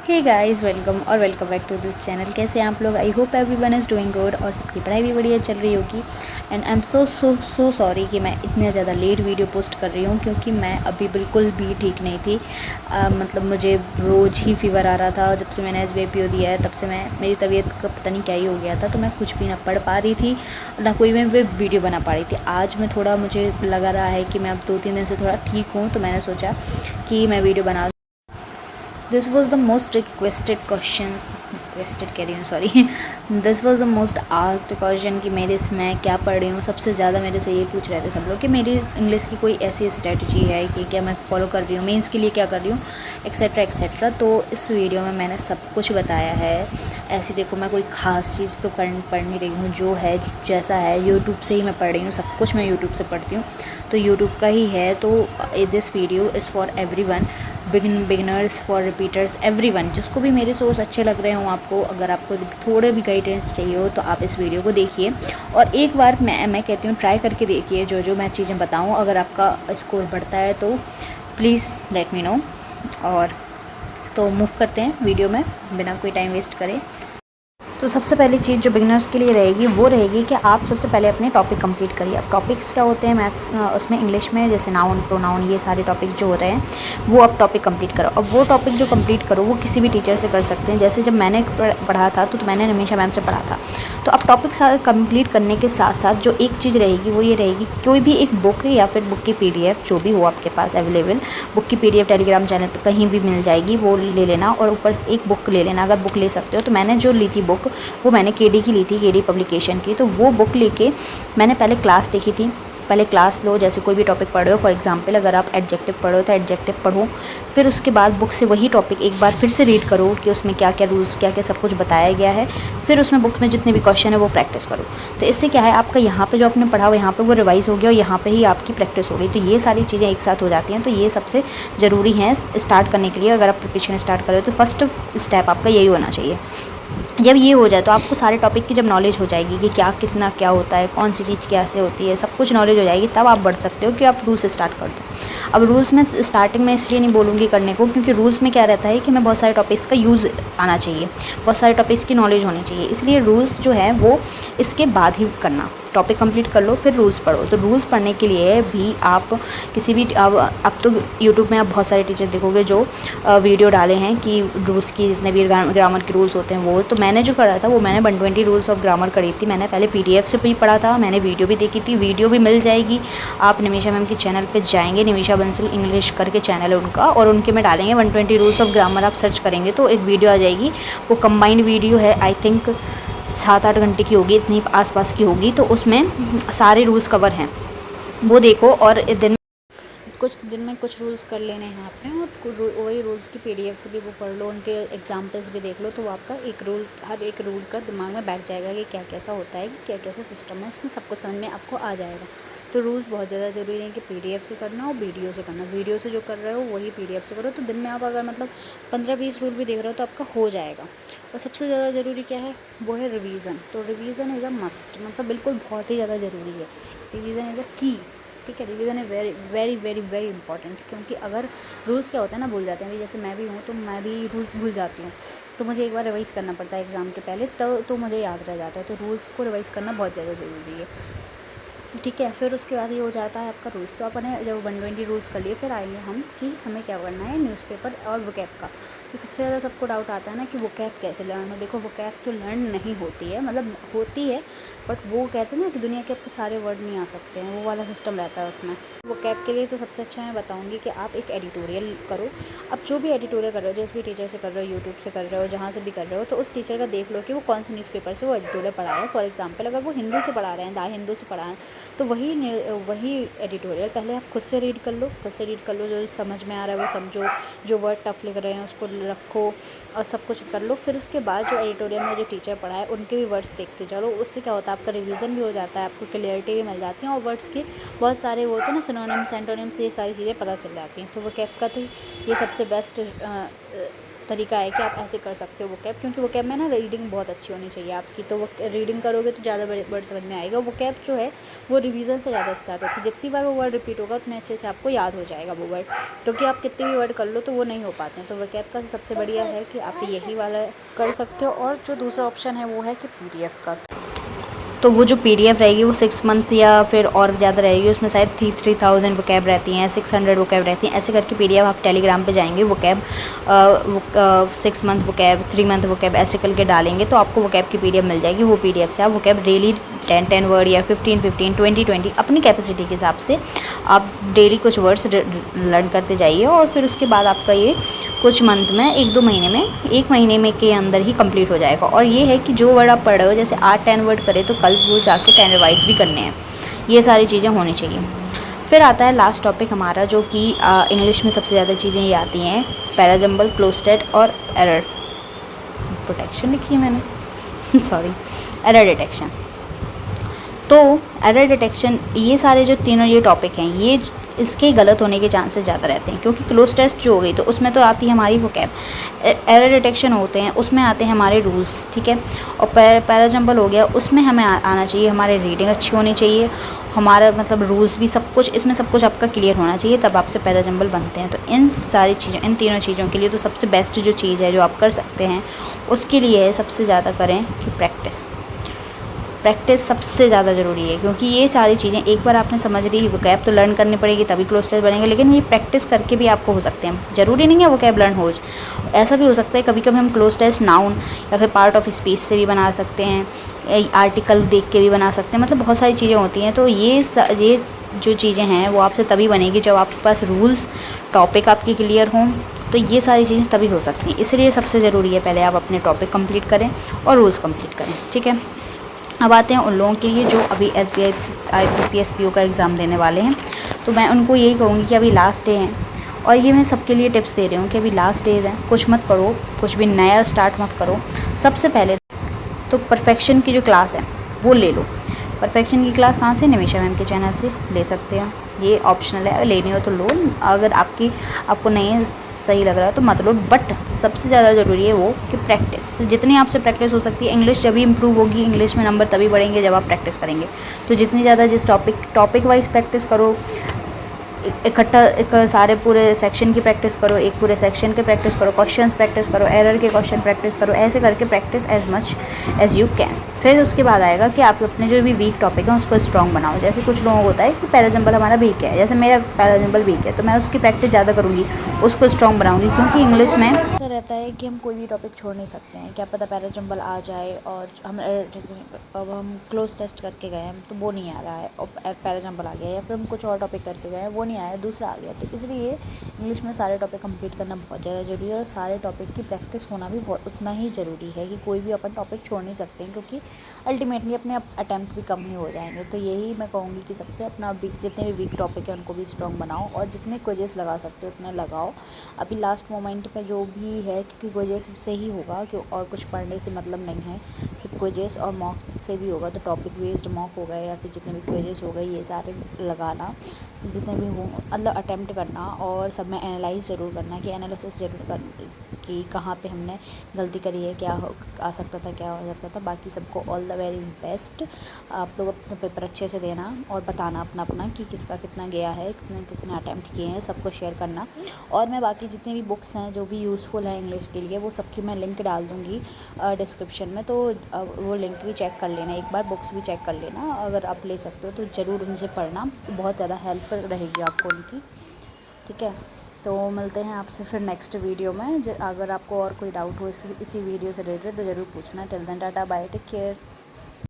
Hey guys, welcome back to this channel. कैसे हैं आप लोग? I hope everyone is doing good और सबकी पढ़ाई भी बढ़िया चल रही होगी। And I am so sorry कि मैं इतने ज़्यादा लेट वीडियो पोस्ट कर रही हूँ, क्योंकि मैं अभी बिल्कुल भी ठीक नहीं थी। मतलब मुझे रोज़ ही फीवर आ रहा था। जब से मैंने SBIPO दिया है तब से मेरी तबीयत का पता नहीं क्या ही हो गया था, तो मैं कुछ भी ना पढ़ पा रही थी, ना कोई मैं वीडियो बना पा रही थी। आज मैं थोड़ा, मुझे लगा रहा है कि मैं अब 2-3 दिन से थोड़ा ठीक हूँ, तो मैंने सोचा कि मैं वीडियो बना। This was the most requested questions, requested कह रही हूँ sorry this was the most asked question कि मेरे मैं क्या पढ़ रही हूँ। सबसे ज़्यादा मेरे से ये पूछ रहे थे सब लोग कि मेरी इंग्लिश की कोई ऐसी स्ट्रेटजी है कि क्या मैं फॉलो कर रही हूँ, मेंस के लिए क्या कर रही हूँ, एक्सेट्रा एक्सेट्रा। तो इस वीडियो में मैंने सब कुछ बताया है। ऐसी देखो, मैं कोई ख़ास चीज़ तो पढ़ नहीं रही हूँ, जो है जैसा है यूट्यूब से ही मैं पढ़ रही हूँ। सब कुछ मैं यूट्यूब से पढ़ती हूँ, तो यूट्यूब का ही है। तो this video is for everyone, beginners, for repeaters, everyone. जिसको भी मेरे सोर्स अच्छे लग रहे हों, आपको अगर आपको थोड़े भी गाइडेंस चाहिए हो तो आप इस वीडियो को देखिए। और एक बार मैं कहती हूँ ट्राई करके देखिए जो मैं चीज़ें बताऊँ। अगर आपका स्कोर बढ़ता है तो प्लीज़ लेट मी नो। और तो मूव करते हैं वीडियो में बिना कोई टाइम वेस्ट करे। तो सबसे पहली चीज़ जो बिगिनर्स के लिए रहेगी वो रहेगी कि आप सबसे पहले अपने टॉपिक कंप्लीट करिए। अब टॉपिक्स क्या होते हैं मैथ्स, उसमें इंग्लिश में जैसे नाउन, प्रोनाउन, ये सारे टॉपिक जो होते हैं वो आप टॉपिक कंप्लीट करो। अब वो टॉपिक जो कंप्लीट करो वो किसी भी टीचर से कर सकते हैं। जैसे जब मैंने पढ़ा था तो मैंने निमिषा मैम से पढ़ा था। तो अब टॉपिक कंप्लीट करने के साथ साथ जो एक चीज़ रहेगी वो ये रहेगी, कोई भी एक बुक या फिर बुक की PDF जो भी हो आपके पास अवेलेबल, बुक की PDF टेलीग्राम चैनल पर कहीं भी मिल जाएगी, वो ले लेना। और ऊपर से एक बुक ले लेना, अगर बुक ले सकते हो। तो मैंने जो ली थी बुक, वो मैंने KD की ली थी, KD पब्लिकेशन की। तो वो बुक लेके मैंने पहले क्लास देखी थी। पहले क्लास लो, जैसे कोई भी टॉपिक पढ़ रहे हो, फॉर एग्जांपल अगर आप एडजेक्टिव पढ़ो तो एडजेक्टिव पढ़ो। फिर उसके बाद बुक से वही टॉपिक एक बार फिर से रीड करो कि उसमें क्या क्या रूल्स, क्या क्या सब कुछ बताया गया है। फिर उसमें बुक में जितने भी क्वेश्चन है वो प्रैक्टिस करो। तो इससे क्या है, आपका यहाँ पे जो आपने पढ़ा हो यहाँ पे वो रिवाइज़ हो गया और यहाँ पे ही आपकी प्रैक्टिस हो गई। तो ये सारी चीज़ें एक साथ हो जाती हैं। तो ये सबसे ज़रूरी है स्टार्ट करने के लिए। अगर आप प्रिपरेशन स्टार्ट करो तो फर्स्ट स्टेप आपका यही होना चाहिए। जब ये हो जाए तो आपको सारे टॉपिक की जब नॉलेज हो जाएगी कि क्या कितना क्या होता है, कौन सी चीज़ कैसे होती है, सब कुछ नॉलेज हो जाएगी, तब आप बढ़ सकते हो कि आप रूल्स स्टार्ट कर दो। अब रूल्स में स्टार्टिंग में इसलिए नहीं बोलूँगी करने को, क्योंकि रूल्स में क्या रहता है कि मैं बहुत सारे टॉपिक्स का यूज़ आना चाहिए, बहुत सारे टॉपिक्स की नॉलेज होनी चाहिए। इसलिए रूल्स जो है वो इसके बाद ही करना। टॉपिक कंप्लीट कर लो फिर रूल्स पढ़ो। तो रूल्स पढ़ने के लिए भी आप किसी भी अब तो यूट्यूब में आप बहुत सारे टीचर देखोगे जो वीडियो डाले हैं कि रूल्स की जितने भी ग्रामर के रूल्स होते हैं वो। तो मैंने जो करा था वो मैंने 120 रूल्स ऑफ ग्रामर करी थी। मैंने पहले PDF से भी पढ़ा था, मैंने वीडियो भी देखी थी, वीडियो भी मिल जाएगी। आप निमिषा मैम के चैनल पे जाएंगे, निमिषा बंसल इंग्लिश करके चैनल है उनका, और उनके में डालेंगे 120 रूल्स ऑफ ग्रामर, आप सर्च करेंगे तो एक वीडियो आ जाएगी। वो कंबाइंड वीडियो है, आई थिंक 7-8 घंटे की होगी, इतनी आसपास की होगी। तो उसमें सारे रूल्स कवर हैं, वो देखो। और दिन कुछ दिन में कुछ रूल्स कर लेने हैं आपने, और वही रूल्स की PDF से भी वो पढ़ लो, उनके एग्जांपल्स भी देख लो। तो आपका हर एक रूल का दिमाग में बैठ जाएगा कि क्या कैसा होता है, कि क्या कैसा सिस्टम है, इसमें सबको समझ में आपको आ जाएगा। तो रूल्स बहुत ज़्यादा ज़रूरी है कि PDF से करना और वीडियो से करना। वीडियो से जो कर रहे हो वही PDF से करो। तो दिन में आप अगर मतलब 15-20 रूल भी देख रहे हो तो आपका हो जाएगा। और सबसे ज़्यादा ज़रूरी क्या है, वो है रिवीज़न। तो रिवीज़न इज़ अ मस्ट, मतलब बिल्कुल बहुत ही ज़्यादा ज़रूरी है। रिवीज़न इज़ अ की। ठीक है, रिवीजन है very very very very important. क्योंकि अगर रूल्स क्या होता है ना, भूल जाते हैं। अभी जैसे मैं भी हूँ तो मैं भी रूल्स भूल जाती हूँ, तो मुझे एक बार रिवाइज़ करना पड़ता है एग्ज़ाम के पहले, तो मुझे याद रह जाता है। तो रूल्स को रिवाइज़ करना बहुत ज़्यादा ज़रूरी है। ठीक है, फिर उसके बाद ये हो जाता है आपका रूल्स। तो अपने जब 120 रूल्स कर लिए, फिर आएंगे हम कि हमें क्या करना है न्यूज़पेपर और वोकैब का। तो सबसे ज़्यादा सबको डाउट आता है ना कि वोकैब कैसे लर्न हो। देखो, वोकैब तो लर्न नहीं होती है, मतलब होती है, बट वो कहते हैं ना कि दुनिया के आपको सारे वर्ड नहीं आ सकते हैं, वो वाला सिस्टम रहता है उसमें। वोकैब के लिए तो सबसे अच्छा मैं बताऊँगी कि आप एक एडिटोरियल करो। अब जो भी एडिटोरियल कर रहे हो, जिस भी टीचर से कर रहे हो, यूट्यूब से कर रहे हो, जहाँ से भी कर रहे हो, तो उस टीचर का देख लो कि वो कौन से न्यूज़पेपर से वो एडिटोरियल पढ़ा रहा है। फॉर एग्जाम्पल अगर वो हिंदू से पढ़ा रहे हैं, द हिंदू से पढ़ा है, तो वही एडिटोरियल पहले आप खुद से रीड कर लो। जो समझ में आ रहा है वो समझो, जो वर्ड टफ लिख रहे हैं उसको रखो, और सब कुछ कर लो। फिर उसके बाद जो एडिटोरियल में जो टीचर पढ़ा है उनके भी वर्ड्स देखते चलो। उससे क्या होता है, आपका रिवीजन भी हो जाता है, आपको क्लियरिटी भी मिल जाती है, और वर्ड्स के बहुत सारे वो होते हैं ना, सिनोनिम्स, एंटोनिम्स, ये सारी चीज़ें पता चल जाती हैं। तो वो कैप का तो ये सबसे बेस्ट तरीका है कि आप ऐसे कर सकते हो वोकैब, क्योंकि वोकैब में ना रीडिंग बहुत अच्छी होनी चाहिए आपकी, तो वो रीडिंग करोगे तो ज़्यादा वर्ड समझ में आएगा। वोकैब जो है वो रिवीजन से ज़्यादा स्टार्ट होती है, जितनी बार वो वर्ड रिपीट होगा उतने अच्छे से आपको याद हो जाएगा वो वर्ड, क्योंकि आप कितने भी वर्ड कर लो तो वो नहीं हो पाते हैं। तो वोकैब का सबसे बढ़िया है कि आप यही वाला कर सकते हो। और जो दूसरा ऑप्शन है वो है कि PDF का। तो वो जो PDF रहेगी वो 6 मंथ या फिर और ज़्यादा रहेगी, उसमें शायद 3000 वोकैब रहती हैं, 600 वोकैब रहती हैं, ऐसे करके PDF आप टेलीग्राम पे जाएंगे vocab 6 month vocab, 3 month vocab ऐसे करके डालेंगे तो आपको वोकैब की PDF मिल जाएगी। वो PDF से आप वोकैब डेली 10 वर्ड या 15 20 अपनी कैपेसिटी के हिसाब से आप डेली कुछ वर्ड्स लर्न करते जाइए, और फिर उसके बाद आपका ये कुछ मंथ में 1-2 महीने में, 1 महीने में के अंदर ही कंप्लीट हो जाएगा। और ये है कि जो वर्ड आप पढ़ रहे हो, जैसे आज 10 वर्ड करे तो कल वो जाके 10 रिवाइज भी करने हैं, ये सारी चीज़ें होनी चाहिए। फिर आता है लास्ट टॉपिक हमारा, जो कि इंग्लिश में सबसे ज़्यादा चीज़ें ये आती हैं, पैराजम्बल, क्लोस्टेड और एरर प्रोटेक्शन लिखी है मैंने सॉरी, एरर डिटेक्शन। तो एरर डिटेक्शन, ये सारे जो तीनों ये टॉपिक हैं, ये इसके गलत होने के चांसेस ज़्यादा रहते हैं, क्योंकि क्लोज टेस्ट जो हो गई तो उसमें तो आती है हमारी वोकैब, एरर डिटेक्शन होते हैं उसमें आते हैं हमारे रूल्स, ठीक है। और पैराजम्बल हो गया, उसमें हमें आना चाहिए, हमारी रीडिंग अच्छी होनी चाहिए, हमारा मतलब रूल्स भी सब कुछ, इसमें सब कुछ आपका क्लियर होना चाहिए, तब आपसे पैराजम्बल बनते हैं। तो इन सारी चीज़ों, इन तीनों चीज़ों के लिए तो सबसे बेस्ट जो चीज़ है जो आप कर सकते हैं उसके लिए सबसे ज़्यादा करें कि प्रैक्टिस सबसे ज़्यादा ज़रूरी है, क्योंकि ये सारी चीज़ें एक बार आपने समझ ली, वोकैब तो लर्न करनी पड़ेगी तभी क्लोज टेस्ट बनेंगे, लेकिन ये प्रैक्टिस करके भी आपको हो सकते हैं, ज़रूरी नहीं है वोकैब लर्न हो। ऐसा भी हो सकता है कभी कभी हम क्लोज टेस्ट नाउन या फिर पार्ट ऑफ स्पीच से भी बना सकते हैं, आर्टिकल देख के भी बना सकते हैं, मतलब बहुत सारी चीज़ें होती हैं। तो ये जो चीज़ें हैं वो आपसे तभी बनेगी जब आपके पास रूल्स, टॉपिक आपके क्लियर हों, तो ये सारी चीज़ें तभी हो सकती हैं। इसलिए सबसे ज़रूरी है पहले आप अपने टॉपिक कंप्लीट करें और रूल्स कंप्लीट करें, ठीक है। अब आते हैं उन लोगों के लिए जो अभी SBI IBPS PO का एग्ज़ाम देने वाले हैं, तो मैं उनको यही कहूँगी कि अभी लास्ट डे हैं, और ये मैं सबके लिए टिप्स दे रही हूँ कि अभी लास्ट डेज हैं, कुछ मत पढ़ो, कुछ भी नया स्टार्ट मत करो। सबसे पहले तो परफेक्शन की जो क्लास है वो ले लो। परफेक्शन की क्लास कहाँ से? निमिषा मैम के चैनल से ले सकते हैं, ये ऑप्शनल है, लेनी हो तो लो, अगर आपको नहीं सही लग रहा है तो मत लो। बट सबसे ज़्यादा ज़रूरी है वो कि प्रैक्टिस, जितनी आपसे प्रैक्टिस हो सकती है। इंग्लिश जब भी इम्प्रूव होगी, इंग्लिश में नंबर तभी बढ़ेंगे जब आप प्रैक्टिस करेंगे। तो जितनी ज़्यादा जिस टॉपिक वाइज प्रैक्टिस करो, इकट्ठा एक सारे पूरे सेक्शन की प्रैक्टिस करो, एक पूरे सेक्शन के प्रैक्टिस करो, क्वेश्चंस प्रैक्टिस करो, एरर के क्वेश्चन प्रैक्टिस करो, ऐसे करके practice as much as you can. फिर उसके बाद आएगा कि आप अपने जो भी वीक टॉपिक है उसको स्ट्रॉन्ग बनाओ। जैसे कुछ लोगों को होता है कि पैराजम्बल हमारा वीक है, जैसे मेरा पैराजम्बल वीक है तो मैं उसकी प्रैक्टिस ज़्यादा करूँगी, उसको स्ट्रॉन्ग बनाऊँगी, क्योंकि इंग्लिश में ऐसा रहता है कि हम कोई भी टॉपिक छोड़ नहीं सकते हैं, क्या पता पैराजम्बल आ जाए और अब हम क्लोज टेस्ट करके गए हैं तो वो नहीं आ रहा है और पैराजम्बल आ गया, या फिर हम कुछ और टॉपिक करके गए हैं वो नहीं आया, दूसरा आ गया। तो इसलिए इंग्लिश में सारे टॉपिक कंप्लीट करना बहुत ज़्यादा ज़रूरी है, और सारे टॉपिक की प्रैक्टिस होना भी बहुत उतना ही ज़रूरी है कि कोई भी अपन टॉपिक छोड़ नहीं सकते हैं, क्योंकि अल्टीमेटली अपने अटैम्प्ट भी कम ही हो जाएंगे। तो यही मैं कहूँगी कि सबसे अपना जितने भी वीक टॉपिक है उनको भी स्ट्रॉन्ग बनाओ, और जितने क्विजेस लगा सकते हो उतने लगाओ। अभी लास्ट मोमेंट में जो भी है, क्योंकि क्विजेस से ही होगा कि और कुछ पढ़ने से मतलब नहीं है, सिर्फ क्विजेस और मॉक से भी होगा। तो टॉपिक बेस्ड मॉक हो गए या फिर जितने भी क्विजेस हो गए, ये सारे लगाना, जितने भी हो मतलब अटैम्प्ट करना, और सब में एनालाइज ज़रूर करना, कि एनालिसिस ज़रूर करना कि कहाँ पे हमने गलती करी है, क्या आ सकता था, क्या हो सकता था। बाकी सबको ऑल द वेरी बेस्ट। आप लोग अपने पेपर अच्छे से देना और बताना अपना कि किसका कितना गया है, किसने अटैम्प्ट किए हैं, सबको शेयर करना। और मैं बाकी जितनी भी बुक्स हैं जो भी यूज़फुल हैं इंग्लिश के लिए, वो सबकी मैं लिंक डाल दूँगी डिस्क्रिप्शन में, तो वो लिंक भी चेक कर लेना, एक बार बुक्स भी चेक कर लेना। अगर आप ले सकते हो तो ज़रूर उनसे पढ़ना, बहुत ज़्यादा हेल्प रहेगी आपको उनकी, ठीक है। तो मिलते हैं आपसे फिर नेक्स्ट वीडियो में। अगर आपको और कोई डाउट हो इसी वीडियो से रिलेटेड तो ज़रूर पूछना। Till then tata bye, take care.